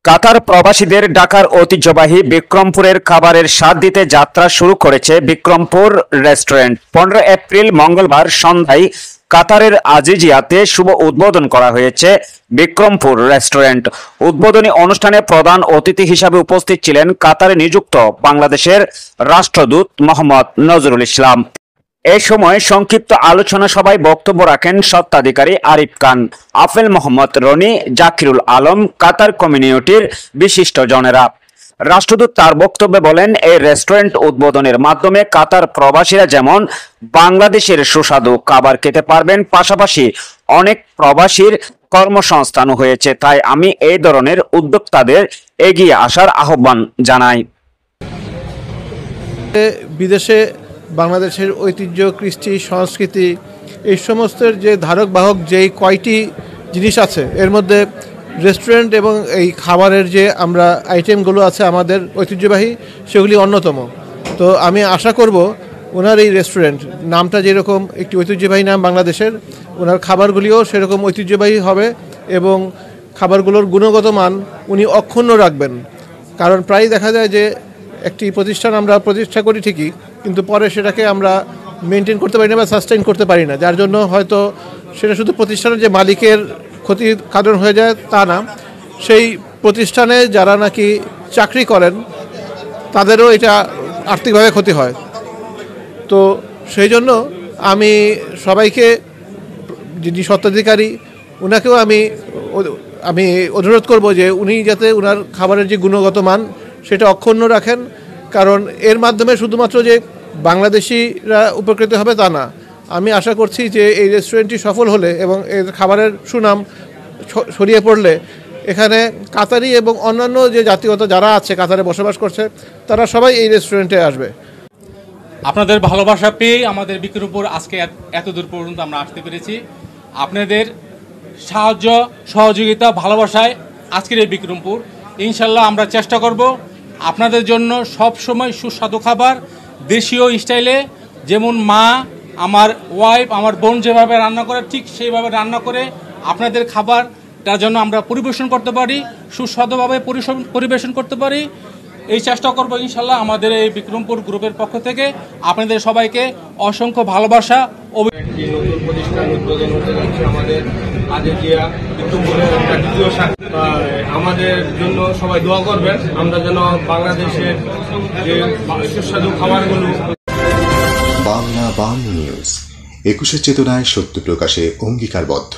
কাতার প্রবাসীদের ঢাকার ঐতিহ্যবাহী বিক্রমপুরের খাবারের স্বাদ দিতে যাত্রা শুরু করেছে বিক্রমপুর রেস্টুরেন্ট। 15 এপ্রিল মঙ্গলবার সন্ধ্যায় কাতারের আজিজিয়াতে শুভ উদ্বোধন করা হয়েছে বিক্রমপুর রেস্টুরেন্ট। উদ্বোধনী অনুষ্ঠানে প্রধান অতিথি হিসাবে উপস্থিত ছিলেন কাতারে নিযুক্ত বাংলাদেশের রাষ্ট্রদূত মোহাম্মদ নজরুল ইসলাম। এ সময় সংক্ষিপ্ত আলোচনা সভায় বক্তব্য রাখেন স্বত্বাধিকারী আরিফ খান, আফেল মোহাম্মদ রনি, জাকিরুল আলম, কাতার কমিউনিটির বিশিষ্টজনেরা। রাষ্ট্রদূত তার বক্তব্যে বলেন, এই রেস্টুরেন্ট উদ্বোধনের মাধ্যমে কাতার প্রবাসীরা যেমন বাংলাদেশের সুস্বাদু খাবার খেতে পারবেন, পাশাপাশি অনেক প্রবাসীর কর্মসংস্থানও হয়েছে। তাই আমি এই ধরনের উদ্যোক্তাদের এগিয়ে আসার আহ্বান জানাই। বিদেশে বাংলাদেশের ঐতিহ্য, কৃষ্টি, সংস্কৃতি এই সমস্তের যে ধারক বাহক যেই কয়টি জিনিস আছে, এর মধ্যে রেস্টুরেন্ট এবং এই খাবারের যে আমরা আইটেমগুলো আছে আমাদের ঐতিহ্যবাহী, সেগুলি অন্যতম। তো আমি আশা করব ওনার এই রেস্টুরেন্ট নামটা যেরকম একটি ঐতিহ্যবাহী নাম বাংলাদেশের, ওনার খাবারগুলিও সেরকম ঐতিহ্যবাহী হবে এবং খাবারগুলোর গুণগত মান উনি অক্ষুণ্ণ রাখবেন। কারণ প্রায়ই দেখা যায় যে একটি প্রতিষ্ঠান আমরা প্রতিষ্ঠা করি ঠিকই, কিন্তু পরে সেটাকে আমরা মেনটেন করতে পারি না বা সাস্টেইন করতে পারি না, যার জন্য হয়তো সেটা শুধু প্রতিষ্ঠানের যে মালিকের ক্ষতির কারণ হয়ে যায় তা না, সেই প্রতিষ্ঠানে যারা নাকি চাকরি করেন তাদেরও এটা আর্থিকভাবে ক্ষতি হয়। তো সেই জন্য আমি সবাইকে, যিনি স্বত্বাধিকারী ওনাকেও আমি অনুরোধ করব যে উনি যাতে ওনার খাবারের যে গুণগত মান সেটা অক্ষুণ্ণ রাখেন। কারণ এর মাধ্যমে শুধুমাত্র যে বাংলাদেশিরা উপকৃত হবে তা না, আমি আশা করছি যে এই রেস্টুরেন্টটি সফল হলে এবং এর খাবারের সুনাম ছড়িয়ে পড়লে এখানে কাতারি এবং অন্যান্য যে জাতীয়তা যারা আছে কাতারে বসবাস করছে তারা সবাই এই রেস্টুরেন্টে আসবে। আপনাদের ভালোবাসা পেয়ে আমাদের বিক্রমপুর আজকে এত দূর পর্যন্ত আমরা আসতে পেরেছি। আপনাদের সাহায্য, সহযোগিতা, ভালোবাসায় আজকের এই বিক্রমপুর। ইনশাল্লাহ আমরা চেষ্টা করব আপনাদের জন্য সব সময় সুস্বাদু খাবার দেশীয় স্টাইলে, যেমন মা, আমার ওয়াইফ, আমার বোন যেভাবে রান্না করে ঠিক সেইভাবে রান্না করে আপনাদের খাবারটা যেন আমরা পরিবেশন করতে পারি, সুস্বাদুভাবে পরিবেশন করতে পারি, এই চেষ্টা করব ইনশাল্লাহ। আমাদের এই বিক্রমপুর গ্রুপের পক্ষ থেকে আপনাদের সবাইকে অসংখ্য ভালোবাসা। আমাদের জন্য সবাই দোয়া করবেন, আমরা যেন বাংলাদেশের যে সুস্বাদু খাবারগুলো। বাংলা নিউজ 21 চেতনায় সত্য প্রকাশে অঙ্গীকারবদ্ধ।